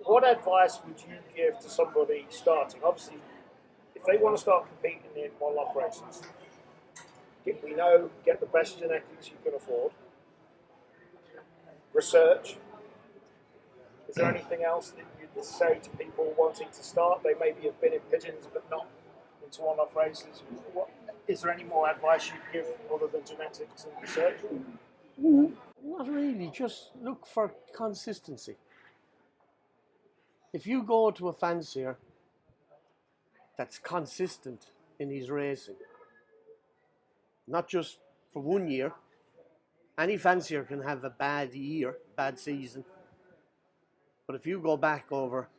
what advice would you give to somebody starting? Obviously, if they want to start competing in One Loft races, We know get the best genetics you can afford. Research. Is there anything else that you'd say to people wanting to start? They maybe have been in pigeons but not into one-off races. Is there any more advice you'd give other than genetics and research? Not really, just look for consistency. If you go to a fancier that's consistent in his racing, not just for 1 year, any fancier can have a bad year, bad season. But if you go back over,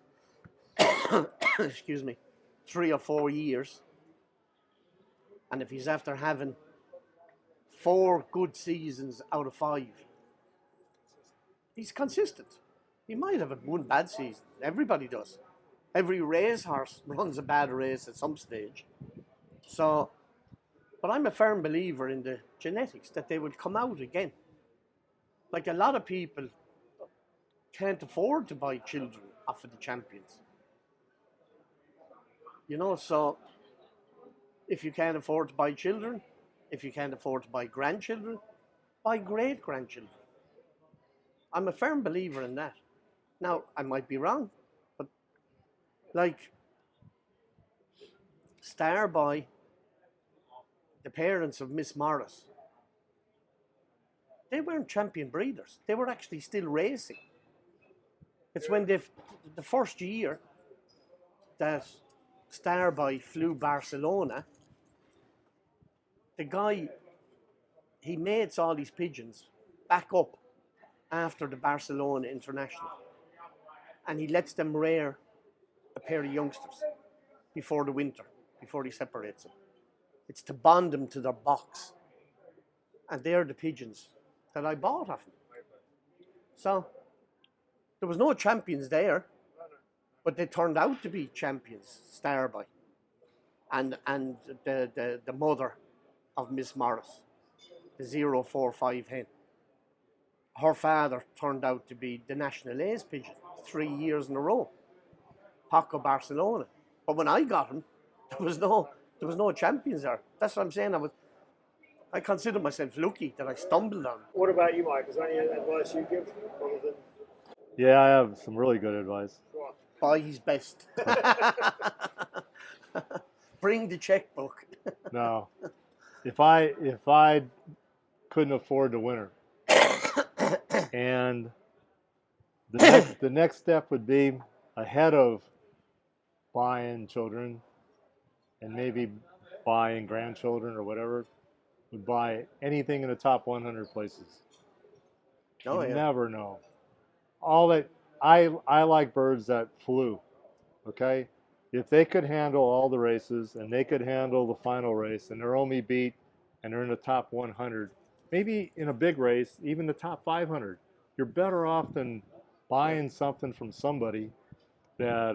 excuse me, 3 or 4 years, and if he's after having 4 good seasons out of 5, he's consistent. He might have one bad season. Everybody does. Every racehorse runs a bad race at some stage. So, but I'm a firm believer in the genetics that they will come out again. Like a lot of people can't afford to buy children off of the champions. You know, so if you can't afford to buy children, if you can't afford to buy grandchildren, buy great-grandchildren. I'm a firm believer in that. Now, I might be wrong, but like Starboy, the parents of Miss Morris, they weren't champion breeders. They were actually still racing. It's when the first year that Starboy flew Barcelona, the guy, he mates all these pigeons back up after the Barcelona International. And he lets them rear a pair of youngsters before the winter, before he separates them. It's to bond them to their box. And they're the pigeons that I bought off him. So, there was no champions there, but they turned out to be champions, Starboy. And the mother of Miss Morris, the 045 hen. Her father turned out to be the national ace pigeon 3 years in a row, Paco Barcelona. But when I got him, there was no champions there. That's what I'm saying. I consider myself lucky that I stumbled on. What about you, Mike? Is there any advice you give other than? Yeah, I have some really good advice. What? Buy his best. Bring the checkbook. No, if I couldn't afford the winner, and the next step would be ahead of buying children and maybe buying grandchildren or whatever, would buy anything in the top 100 places. Oh, You yeah. never know. All that I like birds that flew. Okay, if they could handle all the races and they could handle the final race and they're only beat and they're in the top 100, maybe in a big race, even the top 500, you're better off than buying something from somebody that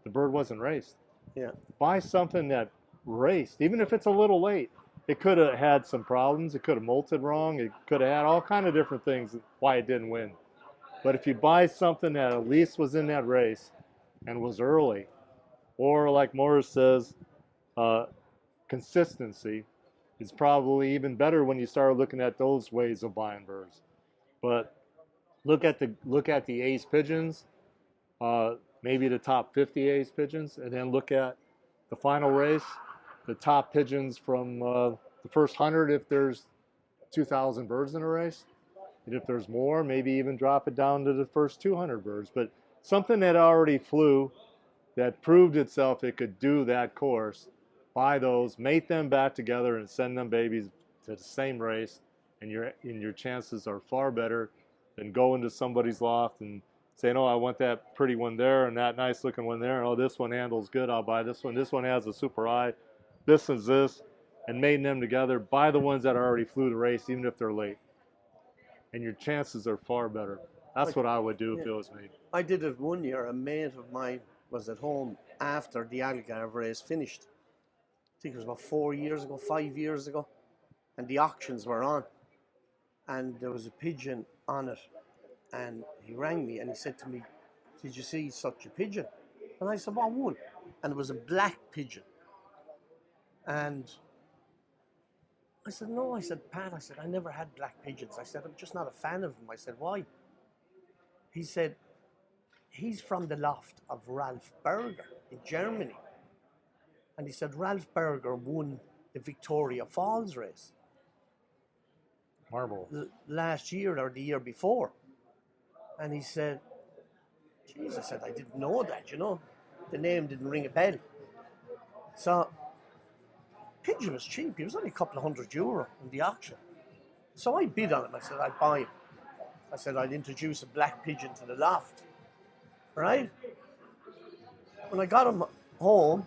the bird wasn't raced. Yeah. Buy something that raced, even if it's a little late. It could have had some problems. It could have molted wrong. It could have had all kind of different things why it didn't win. But if you buy something that at least was in that race and was early, or like Maurice says, consistency is probably even better when you start looking at those ways of buying birds. But look at the ace pigeons, maybe the top 50 ace pigeons, and then look at the final race, the top pigeons from the first 100 if there's 2,000 birds in a race. And if there's more, maybe even drop it down to the first 200 birds. But something that already flew, that proved itself it could do that course, buy those, mate them back together and send them babies to the same race, and your chances are far better than going to somebody's loft and saying, oh, I want that pretty one there and that nice looking one there. Oh, this one handles good. I'll buy this one. This one has a super eye. This is this. And mating them together. Buy the ones that already flew the race, even if they're late. And your chances are far better. That's what I would do if it was me. I did it 1 year. A mate of mine was at home after the Algarve race finished. I think it was about 4 years ago, 5 years ago. And the auctions were on. And there was a pigeon on it. And he rang me and he said to me, did you see such a pigeon? And I said, what one? And it was a black pigeon. And I said, no. I said, Pat, I said, I never had black pigeons. I said, I'm just not a fan of them. I said, why? He said, he's from the loft of Ralph Berger in Germany. And he said, Ralph Berger won the Victoria Falls race. Marble. Last year or the year before. And he said, geez, I said, I didn't know that, you know. The name didn't ring a bell. So, pigeon was cheap. He was only a couple of €100 in the auction. So I bid on him. I said, I'd buy him. I said, I'd introduce a black pigeon to the loft. Right? When I got him home,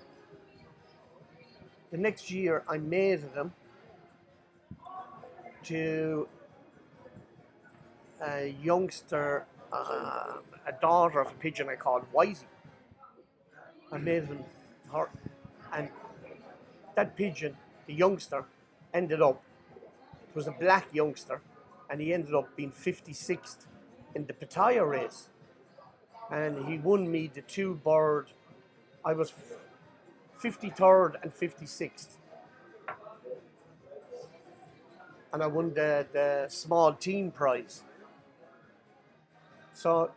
the next year I mated him to a youngster, a daughter of a pigeon I called Whitey. I made him her, and that pigeon, the youngster, ended up, it was a black youngster, and he ended up being 56th in the Pattaya race. And he won me the two bird, I was 53rd and 56th. And I won the small team prize. So,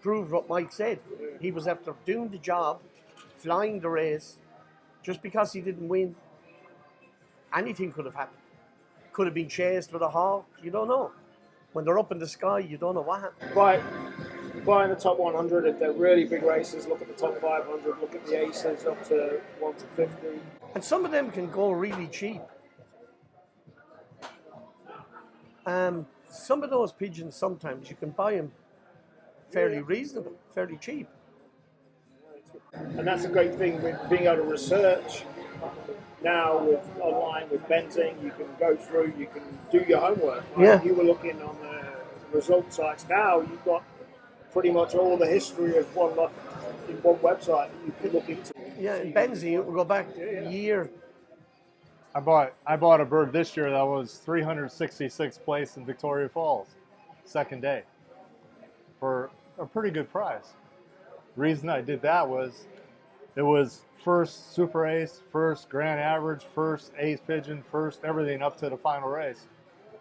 proved what Mike said. He was after doing the job, flying the race. Just because he didn't win, anything could have happened. Could have been chased with a hawk, you don't know. When they're up in the sky, you don't know what happened. Buying the top 100, if they're really big races, look at the top 500, look at the aces up to 1 to 50. And some of them can go really cheap. Some of those pigeons, sometimes you can buy them fairly reasonable, fairly cheap. And that's a great thing with being able to research now with online, with Benzing. You can go through, you can do your homework. Yeah. You were looking on the result sites. Now you've got pretty much all the history of One Loft in one website that you can look into. Yeah, in Benzing, we'll go back a year. I bought a bird this year that was 366th place in Victoria Falls, second day, for a pretty good price. The reason I did that was it was first super ace, first grand average, first ace pigeon, first everything up to the final race.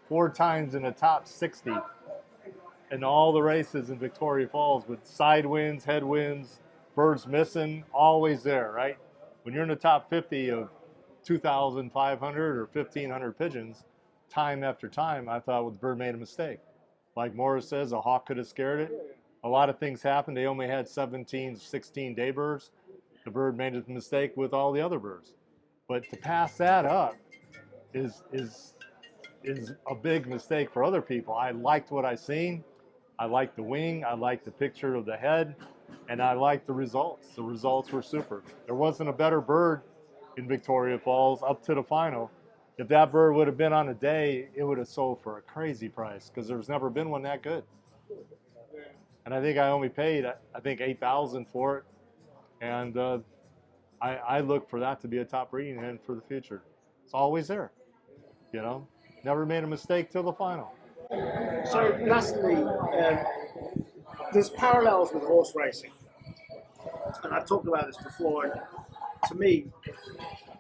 4 times in the top 60 in all the races in Victoria Falls with side winds, headwinds, birds missing, always there, right? When you're in the top 50 of 2,500 or 1,500 pigeons, time after time, I thought, well, the bird made a mistake. Like Morris says, a hawk could have scared it. A lot of things happened. They only had 17, 16 day birds. The bird made a mistake with all the other birds. But to pass that up is a big mistake for other people. I liked what I seen. I liked the wing. I liked the picture of the head. And I liked the results. The results were super. There wasn't a better bird in Victoria Falls up to the final. If that bird would have been on a day, it would have sold for a crazy price because there's never been one that good. And I think I only paid, I think, $8,000 for it. And I look for that to be a top breeding hen for the future. It's always there, you know. Never made a mistake till the final. So, lastly, there's parallels with horse racing. And I've talked about this before. And to me,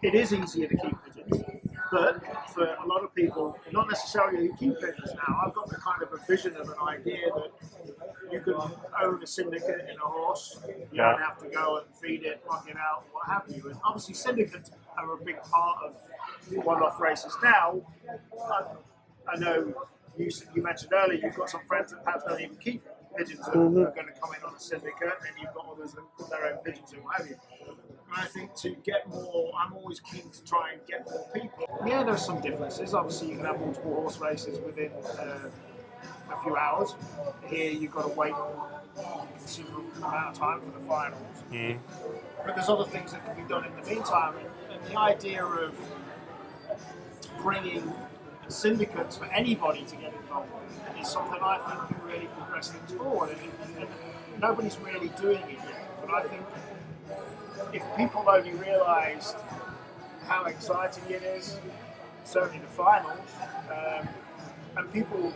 it is easier to keep pigeons. But for a lot of people, not necessarily who keep pigeons now, I've got the kind of a vision of an idea that you can own a syndicate in a horse. You don't have to go and feed it, lock it out, what have you. And obviously syndicates are a big part of one-off races now. I know you mentioned earlier you've got some friends that perhaps don't even keep pigeons that are going to come in on a syndicate, and you've got others that put their own pigeons and what have you. And I think to get more, I'm always keen to try and get more people. Yeah, there's some differences. Obviously, you can have multiple horse races within a few hours. Here, you've got to wait a considerable amount of time for the finals. But there's other things that can be done in the meantime. And the idea of bringing syndicates for anybody to get involved in is something I think can really progress things forward. And nobody's really doing it yet. But I think if people only realised how exciting it is, certainly the finals, and people,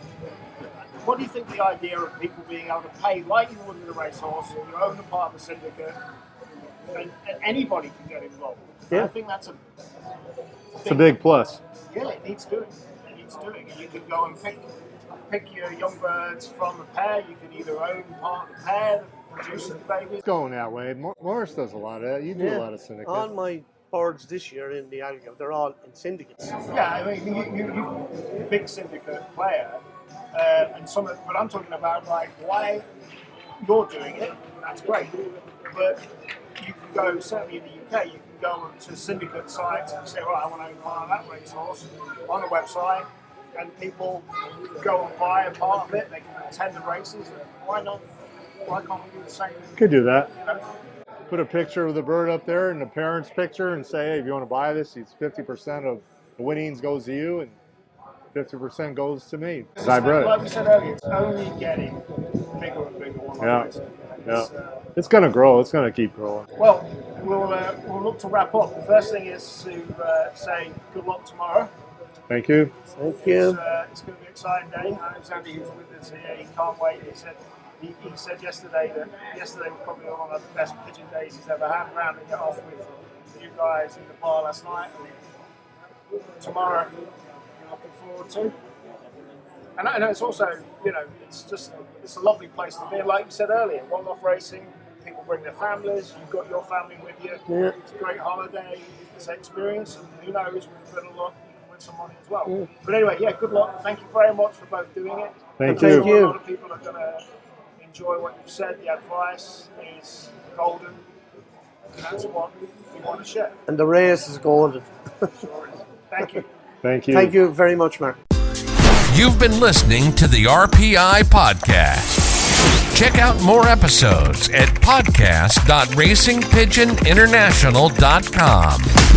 what do you think the idea of people being able to pay like you would in a racehorse, you own a part of the syndicate, and anybody can get involved. Yeah. I think that's It's a big plus. Yeah, it needs doing. It needs doing. And you can go and pick your young birds from the pair. You can either own part of the pair that produces the babies. It's going that way. Morris does a lot of that. You do a lot of syndicate. All my birds this year in the Algarve, they're all in syndicates. Yeah, I mean, you're a big syndicate player, and but I'm talking about like why you're doing it. That's great, but you can go certainly in the UK. You can go to syndicate sites and say, "Right, I want to own part of that racehorse" on a website, and people go and buy a part of it. They can attend the races. Why not? Why can't we do the same? Could do that. You know? Put a picture of the bird up there and the parent's picture and say, hey, if you want to buy this, it's 50% of the winnings goes to you and 50% goes to me. I bred Like it. we said earlier, it's only getting bigger and bigger. It's going to grow. It's going to keep growing. Well, we'll look to wrap up. The first thing is to say good luck tomorrow. Thank you. Thank you. It's going to be an exciting day. I know Sandy, who's with us here, he can't wait. He said yesterday that yesterday was probably one of the best pigeon days he's ever had, rounding it off with you guys in the bar last night. And tomorrow, you're looking forward to. And I know it's also, it's a lovely place to be. And like you said earlier, One Loft Racing, people bring their families, you've got your family with you. Yeah. It's a great holiday, it's an experience, and who knows, with a little luck, you can win some money as well. But anyway, good luck. Thank you very much for both doing it. Thank I'm you. sure a lot of people are going to enjoy what you've said. The advice is golden. And that's what we want to share. And the race is golden. Sure is. Thank you. Thank you. Thank you very much, Mark. You've been listening to the RPI Podcast. Check out more episodes at podcast.racingpigeoninternational.com.